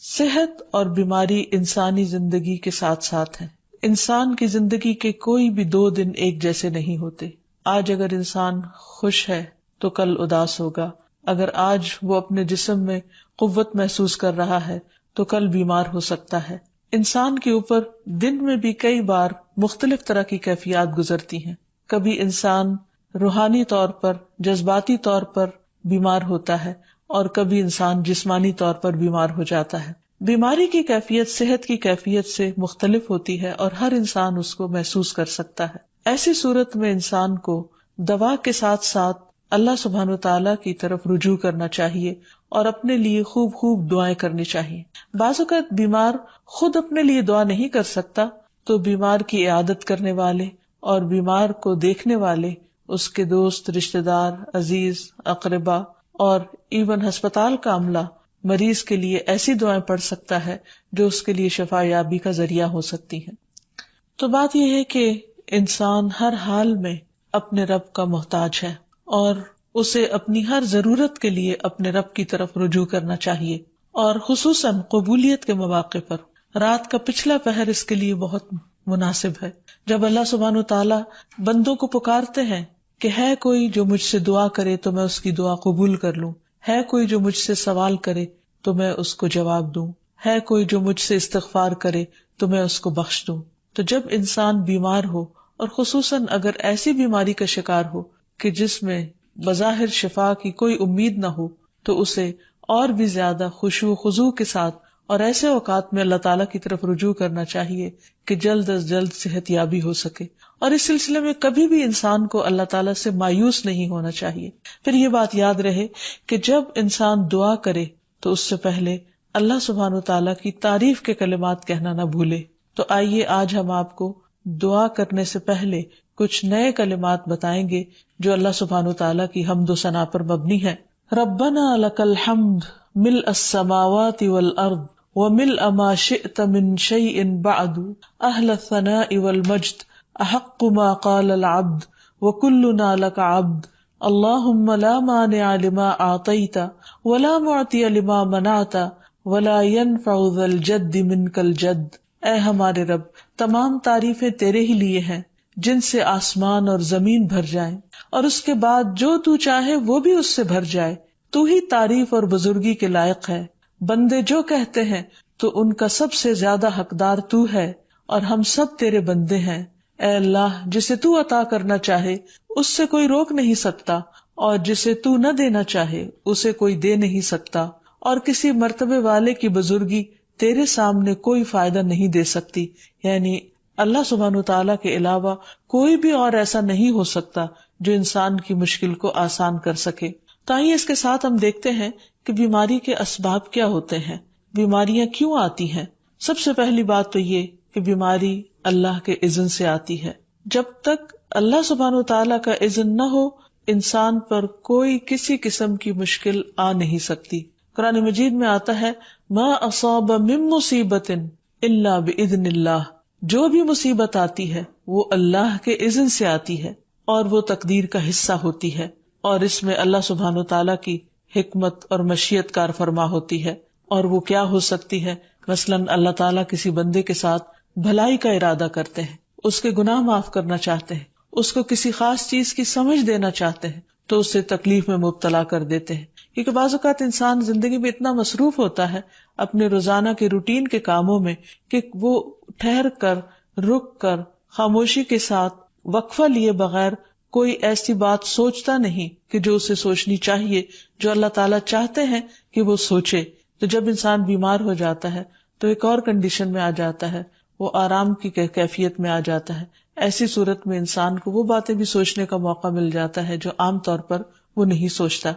صحت اور بیماری انسانی زندگی کے ساتھ ساتھ ہیں. انسان کی زندگی کے کوئی بھی 2 دن ایک جیسے نہیں ہوتے. آج اگر انسان خوش ہے تو کل اداس ہوگا. اگر آج وہ اپنے جسم میں قوت محسوس کر رہا ہے تو کل بیمار ہو سکتا ہے. انسان کے اوپر دن میں بھی کئی بار مختلف طرح کی کیفیات گزرتی ہیں. کبھی انسان روحانی طور پر، جذباتی طور پر بیمار ہوتا ہے اور کبھی انسان جسمانی طور پر بیمار ہو جاتا ہے. بیماری کی کیفیت صحت کی کیفیت سے مختلف ہوتی ہے اور ہر انسان اس کو محسوس کر سکتا ہے. ایسی صورت میں انسان کو دوا کے ساتھ ساتھ اللہ سبحانہ وتعالیٰ کی طرف رجوع کرنا چاہیے اور اپنے لیے خوب خوب دعائیں کرنی چاہیے. بعض اوقات بیمار خود اپنے لیے دعا نہیں کر سکتا تو بیمار کی عیادت کرنے والے اور بیمار کو دیکھنے والے، اس کے دوست، رشتہ دار، عزیز، اقربا اور ایون ہسپتال کا عملہ مریض کے لیے ایسی دعائیں پڑھ سکتا ہے جو اس کے لیے شفا یابی کا ذریعہ ہو سکتی ہیں. تو بات یہ ہے کہ انسان ہر حال میں اپنے رب کا محتاج ہے اور اسے اپنی ہر ضرورت کے لیے اپنے رب کی طرف رجوع کرنا چاہیے، اور خصوصاً قبولیت کے مواقع پر رات کا پچھلا پہر اس کے لیے بہت مناسب ہے، جب اللہ سبحانہ وتعالیٰ بندوں کو پکارتے ہیں کہ ہے کوئی جو مجھ سے دعا کرے تو میں اس کی دعا قبول کر لوں، ہے کوئی جو مجھ سے سوال کرے تو میں اس کو جواب دوں، ہے کوئی جو مجھ سے استغفار کرے تو میں اس کو بخش دوں. تو جب انسان بیمار ہو اور خصوصاً اگر ایسی بیماری کا شکار ہو کہ جس میں بظاہر شفا کی کوئی امید نہ ہو تو اسے اور بھی زیادہ خشوع و خضوع کے ساتھ اور ایسے اوقات میں اللہ تعالیٰ کی طرف رجوع کرنا چاہیے کہ جلد از جلد صحت یابی ہو سکے. اور اس سلسلے میں کبھی بھی انسان کو اللہ تعالیٰ سے مایوس نہیں ہونا چاہیے. پھر یہ بات یاد رہے کہ جب انسان دعا کرے تو اس سے پہلے اللہ سبحانہ وتعالیٰ کی تعریف کے کلمات کہنا نہ بھولے. تو آئیے آج ہم آپ کو دعا کرنے سے پہلے کچھ نئے کلمات بتائیں گے جو اللہ سبحانہ وتعالیٰ کی حمد و ثنا پر مبنی ہے. ربنا لک الحمد ملء السماوات والارض وملء ما شئت من شيء بعد اهل الثناء والمجد احق ما قال العبد وكلنا لك عبد اللهم لا مانع لما اعطيت ولا معطي لما منعت ولا ينفع ذا الجد منك الجد. اے ہمارے رب، تمام تعریفیں تیرے ہی لیے ہیں جن سے آسمان اور زمین بھر جائیں اور اس کے بعد جو تو چاہے وہ بھی اس سے بھر جائے. تو ہی تعریف اور بزرگی کے لائق ہے. بندے جو کہتے ہیں تو ان کا سب سے زیادہ حقدار تو ہے اور ہم سب تیرے بندے ہیں. اے اللہ، جسے تو عطا کرنا چاہے اس سے کوئی روک نہیں سکتا اور جسے تو نہ دینا چاہے اسے کوئی دے نہیں سکتا، اور کسی مرتبے والے کی بزرگی تیرے سامنے کوئی فائدہ نہیں دے سکتی. یعنی اللہ سبحانہ وتعالیٰ کے علاوہ کوئی بھی اور ایسا نہیں ہو سکتا جو انسان کی مشکل کو آسان کر سکے. تو آئیے اس کے ساتھ ہم دیکھتے ہیں کہ بیماری کے اسباب کیا ہوتے ہیں، بیماریاں کیوں آتی ہیں. سب سے پہلی بات تو یہ کہ بیماری اللہ کے اذن سے آتی ہے. جب تک اللہ سبحانہ وتعالیٰ کا اذن نہ ہو انسان پر کوئی کسی قسم کی مشکل آ نہیں سکتی. قرآن مجید میں آتا ہے ما اصاب من مصیبت الا باذن اللہ. جو بھی مصیبت آتی ہے وہ اللہ کے اذن سے آتی ہے اور وہ تقدیر کا حصہ ہوتی ہے، اور اس میں اللہ سبحانہ وتعالیٰ کی حکمت اور مشیت کار فرما ہوتی ہے. اور وہ کیا ہو سکتی ہے؟ مثلاً اللہ تعالیٰ کسی بندے کے ساتھ بھلائی کا ارادہ کرتے ہیں، اس کے گناہ معاف کرنا چاہتے ہیں، اس کو کسی خاص چیز کی سمجھ دینا چاہتے ہیں تو اسے تکلیف میں مبتلا کر دیتے ہیں. کیونکہ بعض اوقات انسان زندگی میں اتنا مصروف ہوتا ہے اپنے روزانہ کے روٹین کے کاموں میں کہ وہ ٹھہر کر، رک کر، خاموشی کے ساتھ وقفہ لیے بغیر کوئی ایسی بات سوچتا نہیں کہ جو اسے سوچنی چاہیے، جو اللہ تعالیٰ چاہتے ہیں کہ وہ سوچے. تو جب انسان بیمار ہو جاتا ہے تو ایک اور کنڈیشن میں آ جاتا ہے، وہ آرام کی کیفیت میں آ جاتا ہے. ایسی صورت میں انسان کو وہ باتیں بھی سوچنے کا موقع مل جاتا ہے جو عام طور پر وہ نہیں سوچتا.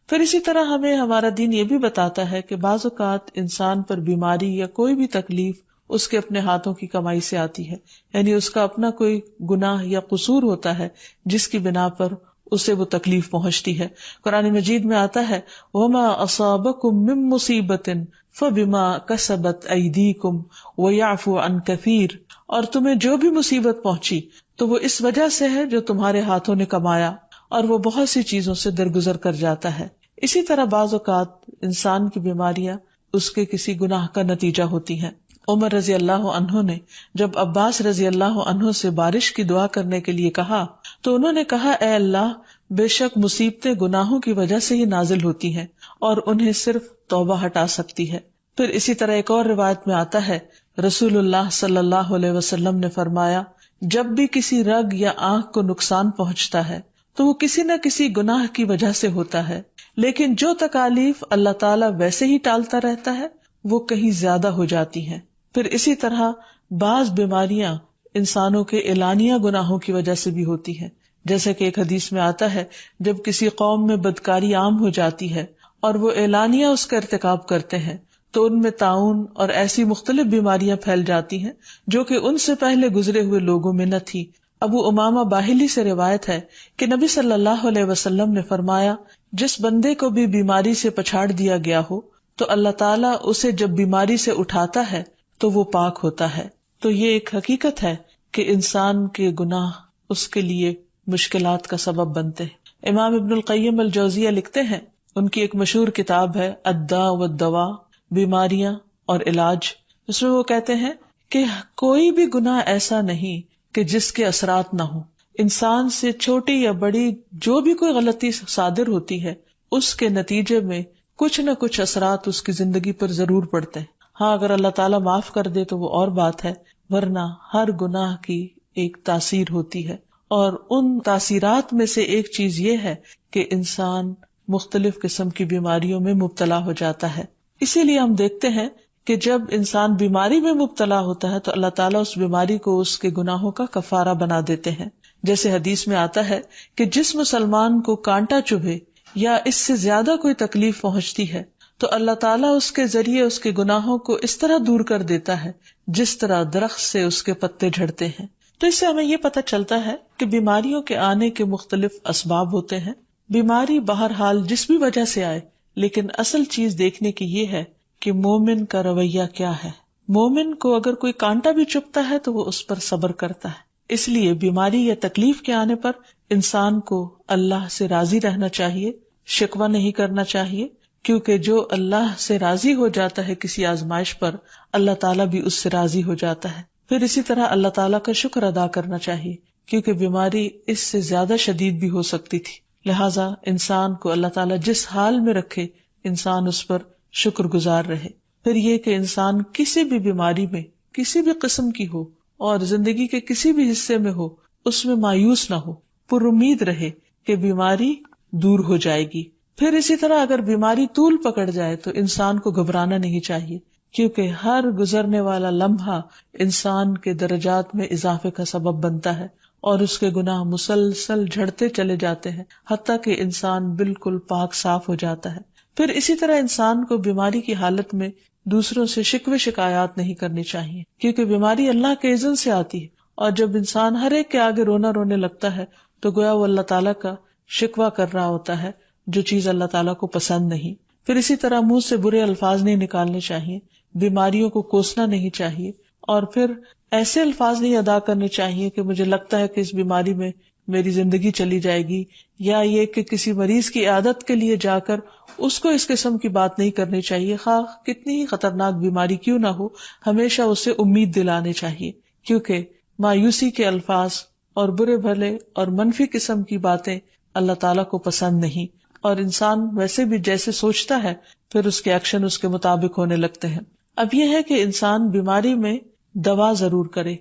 پھر اسی طرح ہمیں ہمارا دین یہ بھی بتاتا ہے کہ بعض اوقات انسان پر بیماری یا کوئی بھی تکلیف اس کے اپنے ہاتھوں کی کمائی سے آتی ہے، یعنی اس کا اپنا کوئی گناہ یا قصور ہوتا ہے جس کی بنا پر اسے وہ تکلیف پہنچتی ہے. قرآن مجید میں آتا ہے وَمَا أَصَابَكُم مِّن مُّصِيبَةٍ فَبِمَا كَسَبَتْ أَيْدِيكُمْ وَيَعْفُو عَن كَثِيرٍ. اور تمہیں جو بھی مصیبت پہنچی تو وہ اس وجہ سے ہے جو تمہارے ہاتھوں نے کمایا، اور وہ بہت سی چیزوں سے درگزر کر جاتا ہے. اسی طرح بعض اوقات انسان کی بیماریاں اس کے کسی گناہ کا نتیجہ ہوتی ہیں۔ عمر رضی اللہ عنہ نے جب عباس رضی اللہ عنہ سے بارش کی دعا کرنے کے لیے کہا تو انہوں نے کہا، اے اللہ، بے شک مصیبتیں گناہوں کی وجہ سے ہی نازل ہوتی ہیں اور انہیں صرف توبہ ہٹا سکتی ہے۔ پھر اسی طرح ایک اور روایت میں آتا ہے، رسول اللہ صلی اللہ علیہ وسلم نے فرمایا، جب بھی کسی رگ یا آنکھ کو نقصان پہنچتا ہے تو وہ کسی نہ کسی گناہ کی وجہ سے ہوتا ہے، لیکن جو تکالیف اللہ تعالیٰ ویسے ہی ٹالتا رہتا ہے وہ کہیں زیادہ ہو جاتی ہیں۔ پھر اسی طرح بعض بیماریاں انسانوں کے اعلانیہ گناہوں کی وجہ سے بھی ہوتی ہیں، جیسے کہ ایک حدیث میں آتا ہے، جب کسی قوم میں بدکاری عام ہو جاتی ہے اور وہ اعلانیہ اس کا ارتکاب کرتے ہیں تو ان میں طاعون اور ایسی مختلف بیماریاں پھیل جاتی ہیں جو کہ ان سے پہلے گزرے ہوئے لوگوں میں نہ تھی۔ ابو امامہ باہلی سے روایت ہے کہ نبی صلی اللہ علیہ وسلم نے فرمایا، جس بندے کو بھی بیماری سے پچھاڑ دیا گیا ہو تو اللہ تعالیٰ اسے جب بیماری سے اٹھاتا ہے تو وہ پاک ہوتا ہے۔ تو یہ ایک حقیقت ہے کہ انسان کے گناہ اس کے لیے مشکلات کا سبب بنتے ہیں۔ امام ابن القیم الجوزیہ لکھتے ہیں، ان کی ایک مشہور کتاب ہے الداء والدواء، بیماریاں اور علاج، اس میں وہ کہتے ہیں کہ کوئی بھی گناہ ایسا نہیں کہ جس کے اثرات نہ ہوں۔ انسان سے چھوٹی یا بڑی جو بھی کوئی غلطی صادر ہوتی ہے اس کے نتیجے میں کچھ نہ کچھ اثرات اس کی زندگی پر ضرور پڑتے ہیں۔ ہاں، اگر اللہ تعالیٰ معاف کر دے تو وہ اور بات ہے، ورنہ ہر گناہ کی ایک تاثیر ہوتی ہے، اور ان تاثیرات میں سے ایک چیز یہ ہے کہ انسان مختلف قسم کی بیماریوں میں مبتلا ہو جاتا ہے۔ اسی لیے ہم دیکھتے ہیں کہ جب انسان بیماری میں مبتلا ہوتا ہے تو اللہ تعالیٰ اس بیماری کو اس کے گناہوں کا کفارہ بنا دیتے ہیں۔ جیسے حدیث میں آتا ہے کہ جس مسلمان کو کانٹا چبھے یا اس سے زیادہ کوئی تکلیف پہنچتی ہے تو اللہ تعالیٰ اس کے ذریعے اس کے گناہوں کو اس طرح دور کر دیتا ہے جس طرح درخت سے اس کے پتے جھڑتے ہیں۔ تو اس سے ہمیں یہ پتہ چلتا ہے کہ بیماریوں کے آنے کے مختلف اسباب ہوتے ہیں۔ بیماری بہرحال جس بھی وجہ سے آئے، لیکن اصل چیز دیکھنے کی یہ ہے کہ مومن کا رویہ کیا ہے۔ مومن کو اگر کوئی کانٹا بھی چبھتا ہے تو وہ اس پر صبر کرتا ہے۔ اس لیے بیماری یا تکلیف کے آنے پر انسان کو اللہ سے راضی رہنا چاہیے، شکوہ نہیں کرنا چاہیے، کیونکہ جو اللہ سے راضی ہو جاتا ہے کسی آزمائش پر، اللہ تعالیٰ بھی اس سے راضی ہو جاتا ہے۔ پھر اسی طرح اللہ تعالیٰ کا شکر ادا کرنا چاہیے، کیونکہ بیماری اس سے زیادہ شدید بھی ہو سکتی تھی، لہٰذا انسان کو اللہ تعالیٰ جس حال میں رکھے انسان اس پر شکر گزار رہے۔ پھر یہ کہ انسان کسی بھی بیماری میں کسی بھی قسم کی ہو اور زندگی کے کسی بھی حصے میں ہو، اس میں مایوس نہ ہو، پر امید رہے کہ بیماری دور ہو جائے گی۔ پھر اسی طرح اگر بیماری طول پکڑ جائے تو انسان کو گھبرانا نہیں چاہیے، کیونکہ ہر گزرنے والا لمحہ انسان کے درجات میں اضافے کا سبب بنتا ہے اور اس کے گناہ مسلسل جھڑتے چلے جاتے ہیں حتیٰ کہ انسان بالکل پاک صاف ہو جاتا ہے۔ پھر اسی طرح انسان کو بیماری کی حالت میں دوسروں سے شکوے شکایات نہیں کرنی چاہیے، کیونکہ بیماری اللہ کے اذن سے آتی ہے، اور جب انسان ہر ایک کے آگے رونے لگتا ہے تو گویا وہ اللہ تعالیٰ کا شکوہ کر رہا ہوتا ہے، جو چیز اللہ تعالیٰ کو پسند نہیں۔ پھر اسی طرح منہ سے برے الفاظ نہیں نکالنے چاہیے، بیماریوں کو کوسنا نہیں چاہیے، اور پھر ایسے الفاظ نہیں ادا کرنے چاہیے کہ مجھے لگتا ہے کہ اس بیماری میں میری زندگی چلی جائے گی، یا یہ کہ کسی مریض کی عیادت کے لیے جا کر اس کو اس قسم کی بات نہیں کرنی چاہیے، خواہ کتنی ہی خطرناک بیماری کیوں نہ ہو، ہمیشہ اسے امید دلانے چاہیے، کیونکہ مایوسی کے الفاظ اور برے بھلے اور منفی قسم کی باتیں اللہ تعالیٰ کو پسند نہیں، اور انسان ویسے بھی جیسے سوچتا ہے پھر اس کے ایکشن اس کے مطابق ہونے لگتے ہیں۔ اب یہ ہے کہ انسان بیماری میں دوا ضرور کرے،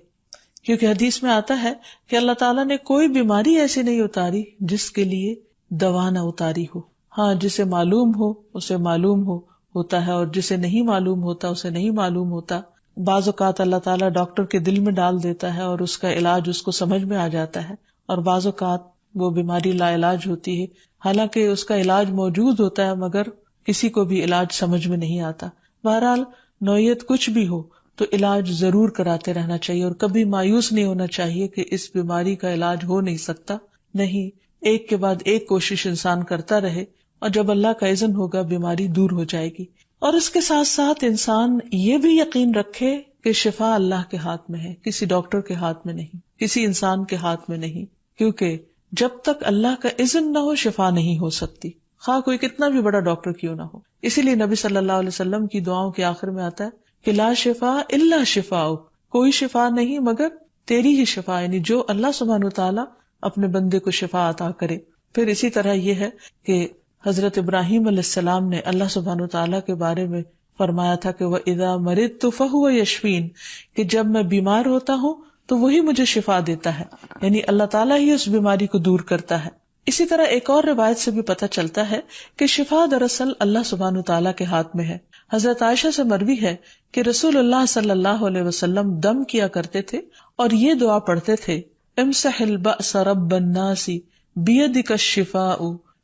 کیونکہ حدیث میں آتا ہے کہ اللہ تعالیٰ نے کوئی بیماری ایسی نہیں اتاری جس کے لیے دوا نہ اتاری ہو۔ ہاں، جسے معلوم ہو اسے معلوم ہوتا ہے، اور جسے نہیں معلوم ہوتا اسے نہیں معلوم ہوتا۔ بعض اوقات اللہ تعالیٰ ڈاکٹر کے دل میں ڈال دیتا ہے اور اس کا علاج اس کو سمجھ میں آ جاتا ہے، اور بعض اوقات وہ بیماری لا علاج ہوتی ہے، حالانکہ اس کا علاج موجود ہوتا ہے مگر کسی کو بھی علاج سمجھ میں نہیں آتا۔ بہرحال نوعیت کچھ بھی ہو تو علاج ضرور کراتے رہنا چاہیے، اور کبھی مایوس نہیں ہونا چاہیے کہ اس بیماری کا علاج ہو نہیں سکتا، نہیں، ایک کے بعد ایک کوشش انسان کرتا رہے، اور جب اللہ کا اذن ہوگا بیماری دور ہو جائے گی۔ اور اس کے ساتھ ساتھ انسان یہ بھی یقین رکھے کہ شفا اللہ کے ہاتھ میں ہے، کسی ڈاکٹر کے ہاتھ میں نہیں، کسی انسان کے ہاتھ میں نہیں، کیونکہ جب تک اللہ کا اذن نہ ہو شفا نہیں ہو سکتی، خواہ کوئی کتنا بھی بڑا ڈاکٹر کیوں نہ ہو۔ اسی لیے نبی صلی اللہ علیہ وسلم کی دعاؤں کے آخر میں آتا ہے کہ لا شفا الا شفاؤک، کوئی شفا نہیں مگر تیری ہی شفا، یعنی جو اللہ سبحانہ وتعالی اپنے بندے کو شفا عطا کرے۔ پھر اسی طرح یہ ہے کہ حضرت ابراہیم علیہ السلام نے اللہ سبحانہ وتعالی کے بارے میں فرمایا تھا کہ وَإِذَا مَرِضْتُ فَهُوَ يَشْفِينِ، کہ جب میں بیمار ہوتا ہوں تو وہی مجھے شفا دیتا ہے، یعنی اللہ تعالیٰ ہی اس بیماری کو دور کرتا ہے۔ اسی طرح ایک اور روایت سے بھی پتہ چلتا ہے کہ شفا دراصل اللہ سبحانہ وتعالیٰ کے ہاتھ میں ہے۔ حضرت عائشہ سے مروی ہے کہ رسول اللہ صلی اللہ علیہ وسلم دم کیا کرتے تھے اور یہ دعا پڑھتے تھے، امسح البأس رب الناس بیدک الشفاء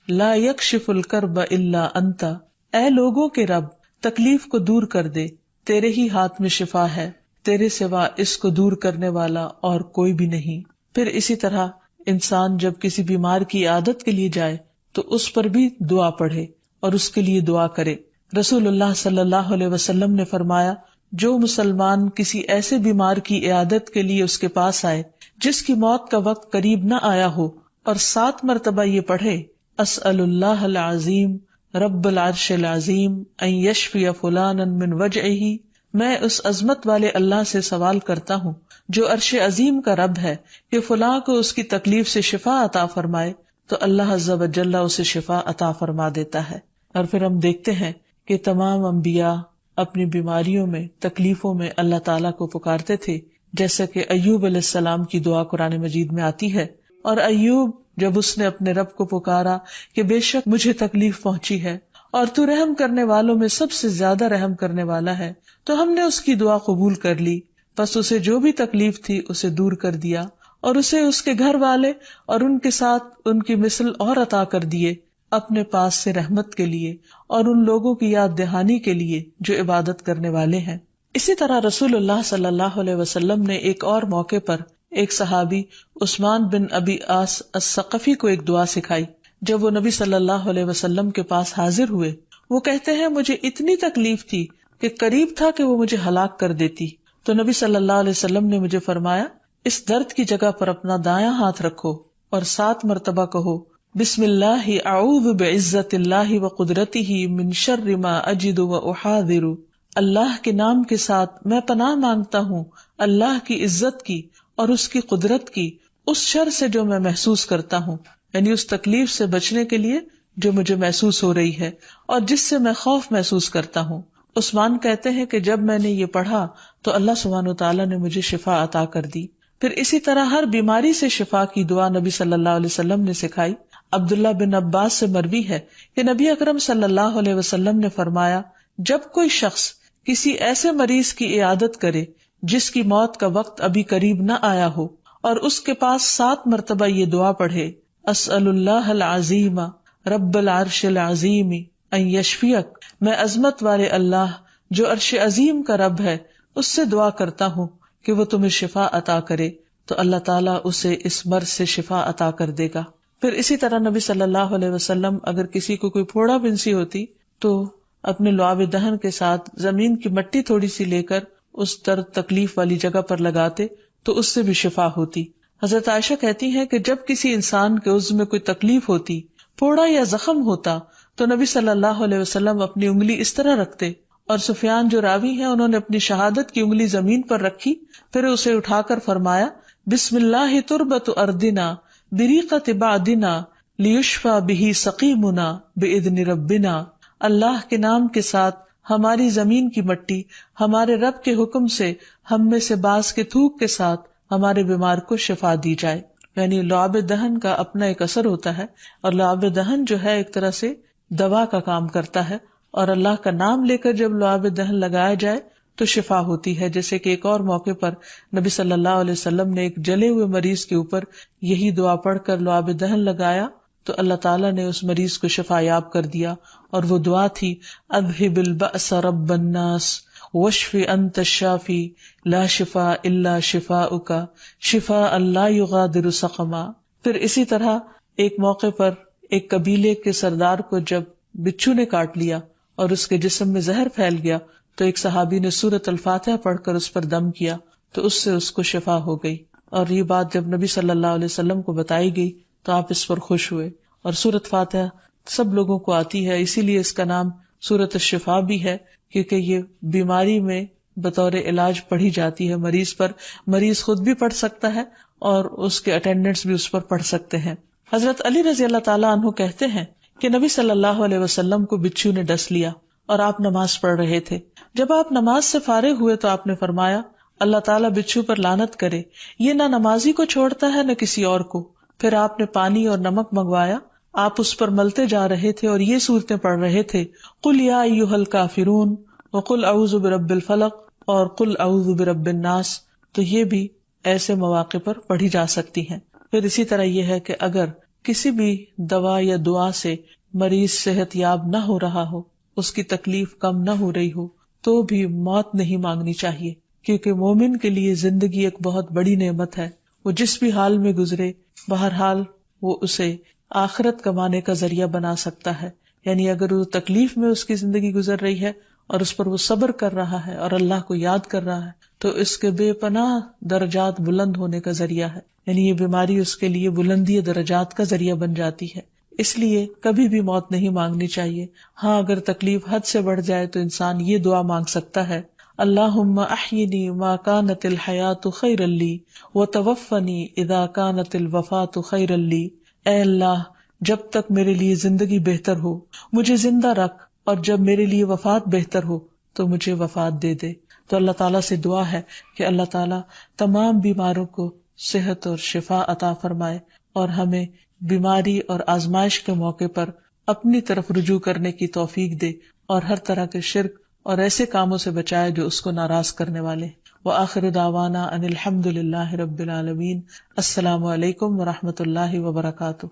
لا یکشف الکرب الا انت، اے لوگوں کے رب تکلیف کو دور کر دے، تیرے ہی ہاتھ میں شفا ہے، تیرے سوا اس کو دور کرنے والا اور کوئی بھی نہیں۔ پھر اسی طرح انسان جب کسی بیمار کی عیادت کے لیے جائے تو اس پر بھی دعا پڑھے اور اس کے لیے دعا کرے۔ رسول اللہ صلی اللہ علیہ وسلم نے فرمایا، جو مسلمان کسی ایسے بیمار کی عیادت کے لیے اس کے پاس آئے جس کی موت کا وقت قریب نہ آیا ہو اور 7 مرتبہ یہ پڑھے، اسأل اللہ العظیم رب العرش العظیم ان یشفی فلانا من وجعہ، میں اس عظمت والے اللہ سے سوال کرتا ہوں جو عرش عظیم کا رب ہے کہ فلاں کو اس کی تکلیف سے شفا عطا فرمائے، تو اللہ عز و جل اسے شفا عطا فرما دیتا ہے۔ اور پھر ہم دیکھتے ہیں کہ تمام انبیاء اپنی بیماریوں میں، تکلیفوں میں اللہ تعالیٰ کو پکارتے تھے، جیسا کہ ایوب علیہ السلام کی دعا قرآن مجید میں آتی ہے۔ اور ایوب جب اس نے اپنے رب کو پکارا کہ بے شک مجھے تکلیف پہنچی ہے اور تو رحم کرنے والوں میں سب سے زیادہ رحم کرنے والا ہے، تو ہم نے اس کی دعا قبول کر لی، بس اسے جو بھی تکلیف تھی اسے دور کر دیا اور اسے اس کے گھر والے اور ان کے ساتھ ان کی مثل اور عطا کر دیے اپنے پاس سے رحمت کے لیے اور ان لوگوں کی یاد دہانی کے لیے جو عبادت کرنے والے ہیں۔ اسی طرح رسول اللہ صلی اللہ علیہ وسلم نے ایک اور موقع پر ایک صحابی عثمان بن ابی عاص الثقفی کو ایک دعا سکھائی۔ جب وہ نبی صلی اللہ علیہ وسلم کے پاس حاضر ہوئے، وہ کہتے ہیں مجھے اتنی تکلیف تھی کہ قریب تھا کہ وہ مجھے ہلاک کر دیتی، تو نبی صلی اللہ علیہ وسلم نے مجھے فرمایا، اس درد کی جگہ پر اپنا دایاں ہاتھ رکھو اور 7 مرتبہ کہو، بسم اللہ اعوذ بعزت اللہ وقدرتہ من شر ما اجد واحاذر، اللہ کے نام کے ساتھ میں پناہ مانگتا ہوں اللہ کی عزت کی اور اس کی قدرت کی اس شر سے جو میں محسوس کرتا ہوں، یعنی اس تکلیف سے بچنے کے لیے جو مجھے محسوس ہو رہی ہے اور جس سے میں خوف محسوس کرتا ہوں۔ عثمان کہتے ہیں کہ جب میں نے یہ پڑھا تو اللہ سبحانہ وتعالیٰ نے مجھے شفا عطا کر دی۔ پھر اسی طرح ہر بیماری سے شفا کی دعا نبی صلی اللہ علیہ وسلم نے سکھائی۔ عبداللہ بن عباس سے مروی ہے کہ نبی اکرم صلی اللہ علیہ وسلم نے فرمایا، جب کوئی شخص کسی ایسے مریض کی عیادت کرے جس کی موت کا وقت ابھی قریب نہ آیا ہو اور اس کے پاس 7 مرتبہ یہ دعا پڑھے، اسأل اللہ العظیم رب العرش العظیم ان یشفیک، میں عظمت والے اللہ جو عرش عظیم کا رب ہے اس سے دعا کرتا ہوں کہ وہ تمہیں شفا عطا کرے، تو اللہ تعالیٰ اسے اس مرض سے شفا عطا کر دے گا۔ پھر اسی طرح نبی صلی اللہ علیہ وسلم اگر کسی کو کوئی پھوڑا بنسی ہوتی تو اپنے لعاب دہن کے ساتھ زمین کی مٹی تھوڑی سی لے کر اس درد تکلیف والی جگہ پر لگاتے تو اس سے بھی شفا ہوتی۔ حضرت عائشہ کہتی ہیں کہ جب کسی انسان کے عضو میں کوئی تکلیف ہوتی، پھوڑا یا زخم ہوتا، تو نبی صلی اللہ علیہ وسلم اپنی انگلی اس طرح رکھتے، اور سفیان جو راوی ہیں انہوں نے اپنی شہادت کی انگلی زمین پر رکھی، پھر اسے اٹھا کر فرمایا، بسم اللہ تربت اردنا بریقت بعدنا لیشفى به سقیمنا باذن ربنا، اللہ کے نام کے ساتھ ہماری زمین کی مٹی ہمارے رب کے حکم سے ہم میں سے بعض کے تھوک کے ساتھ ہمارے بیمار کو شفا دی جائے۔ یعنی لعاب دہن کا اپنا ایک اثر ہوتا ہے، اور لعاب دہن جو ہے ایک طرح سے دوا کا کام کرتا ہے، اور اللہ کا نام لے کر جب لعاب دہن لگایا جائے تو شفا ہوتی ہے۔ جیسے کہ ایک اور موقع پر نبی صلی اللہ علیہ وسلم نے ایک جلے ہوئے مریض کے اوپر یہی دعا پڑھ کر لعاب دہن لگایا تو اللہ تعالیٰ نے اس مریض کو شفا یاب کر دیا، اور وہ دعا تھی، اذہب البأس رب الناس واشف انت الشافی لا شفاء الا شفاؤک شفاء لا یغادر سقما۔ پھر اسی طرح ایک موقع پر ایک قبیلے کے سردار کو جب بچھو نے کاٹ لیا اور اس کے جسم میں زہر پھیل گیا تو ایک صحابی نے سورۃ الفاتحہ پڑھ کر اس پر دم کیا تو اس سے اس کو شفا ہو گئی، اور یہ بات جب نبی صلی اللہ علیہ وسلم کو بتائی گئی تو آپ اس پر خوش ہوئے۔ اور سورۃ فاتحہ سب لوگوں کو آتی ہے، اسی لیے اس کا نام سورۃ الشفا بھی ہے، کیونکہ یہ بیماری میں بطور علاج پڑھی جاتی ہے مریض پر، مریض خود بھی پڑھ سکتا ہے اور اس کے اٹینڈنٹس بھی اس پر پڑھ سکتے ہیں۔ حضرت علی رضی اللہ تعالیٰ عنہ کہتے ہیں کہ نبی صلی اللہ علیہ وسلم کو بچھو نے ڈس لیا اور آپ نماز پڑھ رہے تھے۔ جب آپ نماز سے فارغ ہوئے تو آپ نے فرمایا، اللہ تعالیٰ بچھو پر لعنت کرے، یہ نہ نمازی کو چھوڑتا ہے نہ کسی اور کو۔ پھر آپ نے پانی اور نمک منگوایا، آپ اس پر ملتے جا رہے تھے اور یہ صورتیں پڑھ رہے تھے، قل یا ایھا الکافرون وقل اعوذ برب الفلق اور قل اعوذ برب الناس۔ تو یہ بھی ایسے مواقع پر پڑھی جا سکتی ہیں۔ پھر اسی طرح یہ ہے کہ اگر کسی بھی دوا یا دعا سے مریض صحت یاب نہ ہو رہا ہو، اس کی تکلیف کم نہ ہو رہی ہو، تو بھی موت نہیں مانگنی چاہیے، کیونکہ مومن کے لیے زندگی ایک بہت بڑی نعمت ہے۔ وہ جس بھی حال میں گزرے، بہرحال وہ اسے آخرت کمانے کا ذریعہ بنا سکتا ہے۔ یعنی اگر وہ تکلیف میں اس کی زندگی گزر رہی ہے اور اس پر وہ صبر کر رہا ہے اور اللہ کو یاد کر رہا ہے، تو اس کے بے پناہ درجات بلند ہونے کا ذریعہ ہے۔ یعنی یہ بیماری اس کے لیے بلندی درجات کا ذریعہ بن جاتی ہے۔ اس لیے کبھی بھی موت نہیں مانگنی چاہیے۔ ہاں، اگر تکلیف حد سے بڑھ جائے تو انسان یہ دعا مانگ سکتا ہے، اللہم احینی ما کانت الحیات خیرا لی وتوفنی اذا کانت الوفات خیرا لی۔ اے اللہ، جب تک میرے لیے زندگی بہتر ہو مجھے زندہ رکھ، اور جب میرے لیے وفات بہتر ہو تو مجھے وفات دے دے۔ تو اللہ تعالیٰ سے دعا ہے کہ اللہ تعالیٰ تمام بیماروں کو صحت اور شفا عطا فرمائے، اور ہمیں بیماری اور آزمائش کے موقع پر اپنی طرف رجوع کرنے کی توفیق دے، اور ہر طرح کے شرک اور ایسے کاموں سے بچائے جو اس کو ناراض کرنے والے۔ وآخر دعوانا ان الحمد للہ رب العالمین۔ السلام علیکم ورحمۃ اللہ وبرکاتہ۔